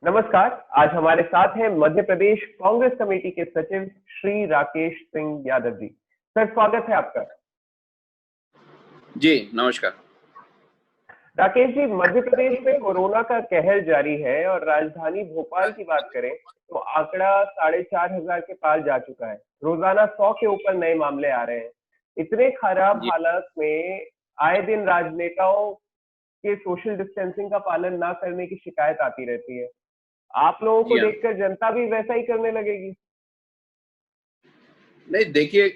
नमस्कार। आज हमारे साथ हैं मध्य प्रदेश कांग्रेस कमेटी के सचिव श्री राकेश सिंह यादव जी। सर, स्वागत है आपका। जी नमस्कार। राकेश जी, मध्य प्रदेश में कोरोना का कहर जारी है और राजधानी भोपाल की बात करें तो आंकड़ा 4,500 के पार जा चुका है। रोजाना 100 के ऊपर नए मामले आ रहे हैं। इतने खराब जी हालात में आए दिन राजनेताओं के सोशल डिस्टेंसिंग का पालन ना करने की शिकायत आती रहती है। आप लोगों को जी हाँ। देखकर जनता भी वैसा ही करने लगेगी। नहीं देखिए,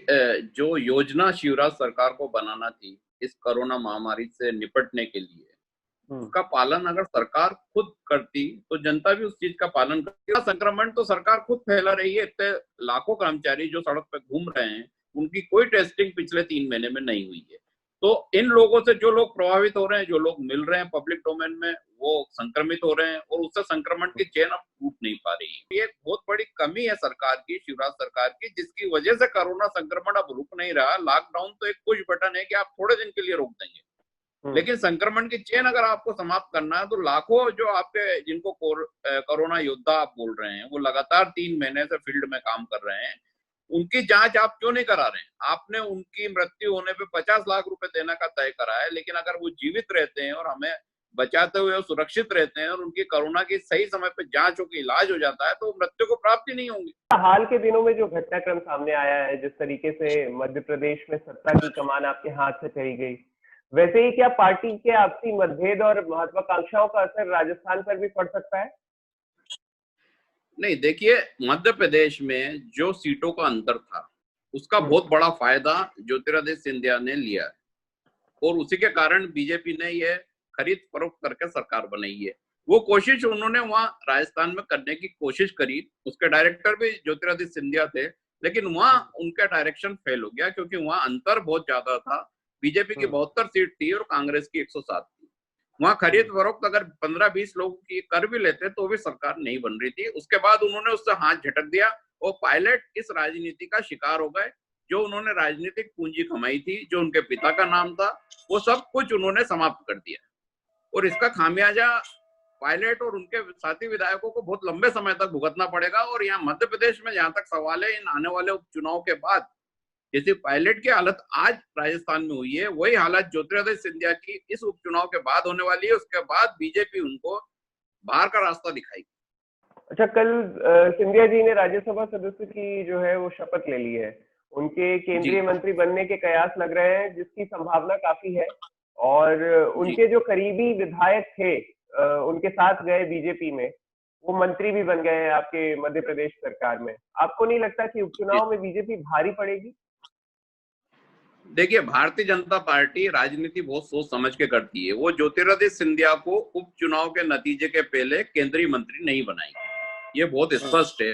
जो योजना शिवराज सरकार को बनाना थी इस कोरोना महामारी से निपटने के लिए, हम्म। उसका पालन अगर सरकार खुद करती तो जनता भी उस चीज का पालन करती। संक्रमण तो सरकार खुद फैला रही है। इतने लाखों कर्मचारी जो सड़क पे घूम रहे हैं, उनकी कोई टेस्टिंग पिछले 3 महीने में नहीं हुई है। तो इन लोगों से जो लोग प्रभावित हो रहे हैं, जो लोग मिल रहे हैं पब्लिक डोमेन में, वो संक्रमित हो रहे हैं और उससे संक्रमण की चेन अब टूट नहीं पा रही है। ये बहुत बड़ी कमी है सरकार की, शिवराज सरकार की, जिसकी वजह से कोरोना संक्रमण अब रुक नहीं रहा। लॉकडाउन तो एक पुश बटन है कि आप थोड़े दिन के लिए रोक देंगे, लेकिन संक्रमण की चेन अगर आपको समाप्त करना है तो लाखों जो आपके जिनको कोरोना योद्धा आप बोल रहे हैं, वो लगातार 3 महीने से फील्ड में काम कर रहे हैं, उनकी जांच आप क्यों नहीं करा रहे हैं? आपने उनकी मृत्यु होने पे 50 लाख रुपए देने का तय करा है, लेकिन अगर वो जीवित रहते हैं और हमें बचाते हुए सुरक्षित रहते हैं और उनकी कोरोना की सही समय पे जांच होकर इलाज हो जाता है, तो मृत्यु को प्राप्ति नहीं होंगी। हाल के दिनों में जो घटनाक्रम सामने आया है, जिस तरीके से मध्य प्रदेश में सत्ता की कमान आपके हाथ से चली गई, वैसे ही क्या पार्टी के आपसी मतभेद और महत्वाकांक्षाओं का असर राजस्थान पर भी पड़ सकता है? नहीं देखिए, मध्य प्रदेश में जो सीटों का अंतर था उसका हम्म। बहुत बड़ा फायदा ज्योतिरादित्य सिंधिया ने लिया है और उसी के कारण बीजेपी ने ये खरीद फरोख्त करके सरकार बनाई है। वो कोशिश उन्होंने वहां राजस्थान में करने की कोशिश करी, उसके डायरेक्टर भी ज्योतिरादित्य सिंधिया थे, लेकिन वहां उनका डायरेक्शन फेल हो गया क्योंकि वहां अंतर बहुत ज्यादा था। बीजेपी की हम्म। 72 सीट थी और कांग्रेस की 107 थी। वहां खरीद हम्म। फरोख्त अगर 15-20 लोगों की कर भी लेते तो भी सरकार नहीं बन रही थी। उसके बाद उन्होंने उससे हाथ झटक दिया और पायलट इस राजनीति का शिकार हो गए। जो उन्होंने राजनीतिक पूंजी कमाई थी, जो उनके पिता का नाम था, वो सब कुछ उन्होंने समाप्त कर दिया और इसका खामियाजा पायलट और उनके साथी विधायकों को बहुत लंबे समय तक भुगतना पड़ेगा। और यहाँ मध्य प्रदेश में जहां तक सवाल है, इन आने वाले उपचुनाव के बाद जैसे पायलट की हालत आज राजस्थान में हुई है, वही हालत ज्योतिरादित्य सिंधिया की इस उपचुनाव के बाद होने वाली है। उसके बाद बीजेपी उनको बाहर का रास्ता दिखाएगी। अच्छा, कल सिंधिया जी ने राज्यसभा सदस्य की जो है वो शपथ ले ली है। उनके जी केंद्रीय मंत्री बनने के कयास लग रहे हैं, जिसकी संभावना काफी है। और जी उनके जो करीबी विधायक थे, उनके साथ गए बीजेपी में, वो मंत्री भी बन गए हैं आपके मध्य प्रदेश सरकार में। आपको नहीं लगता कि जी उपचुनाव में बीजेपी भारी पड़ेगी? देखिए, भारतीय जनता पार्टी राजनीति बहुत सोच समझ के करती है। वो ज्योतिरादित्य सिंधिया को उपचुनाव के नतीजे के पहले केंद्रीय मंत्री नहीं बनाएगी, ये बहुत स्पष्ट है।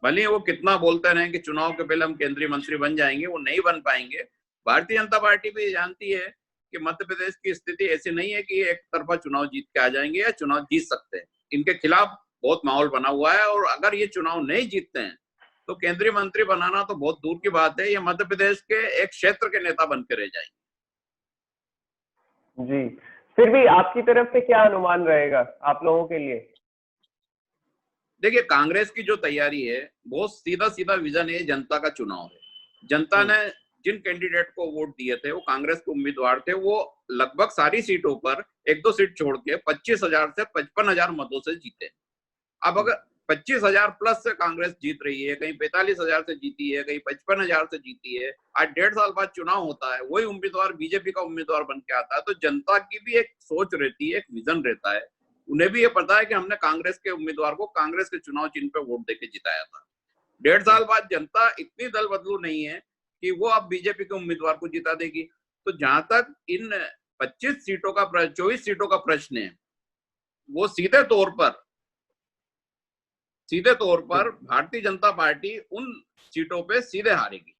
भले वो कितना बोलते रहे कि चुनाव के पहले हम केंद्रीय मंत्री बन जाएंगे, वो नहीं बन पाएंगे। भारतीय जनता पार्टी भी जानती है कि मध्य प्रदेश की स्थिति ऐसी नहीं है कि एक तरफा चुनाव जीत के आ जाएंगे या चुनाव जीत सकते हैं। इनके खिलाफ बहुत माहौल बना हुआ है और अगर ये चुनाव नहीं जीतते हैं तो केंद्रीय मंत्री बनाना तो बहुत दूर की बात है। ये मध्य प्रदेश के एक क्षेत्र के नेता बन के रह जाएंगे। जी। फिर भी आपकी तरफ से क्या अनुमान रहेगा आप लोगों के लिए? देखिए, कांग्रेस की जो तैयारी है, बहुत सीधा सीधा विजन है, जनता का चुनाव है। जनता ने जिन कैंडिडेट को वोट दिए थे वो कांग्रेस के उम्मीदवार थे, वो लगभग सारी सीटों पर एक दो सीट छोड़ के 25,000 से 55,000 मतों से जीते। अब अगर 25,000 प्लस से कांग्रेस जीत रही है, कहीं 45,000 से जीती है, कहीं 55,000 से जीती है, आज 1.5 साल बाद चुनाव होता है, वही उम्मीदवार बीजेपी का उम्मीदवार बन के आता है, तो जनता की भी एक सोच रहती है, एक विजन रहता है। उन्हें भी ये पता है कि हमने कांग्रेस के उम्मीदवार को कांग्रेस के चुनाव चिन्ह पे वोट देके जिताया था। 1.5 साल बाद जनता इतनी दल बदलू नहीं है कि वो अब बीजेपी के उम्मीदवार को जिता देगी। तो जहां तक इन 25 सीटों का 24 सीटों का प्रश्न है, वो सीधे तौर पर भारतीय जनता पार्टी उन सीटों पे सीधे हारेगी।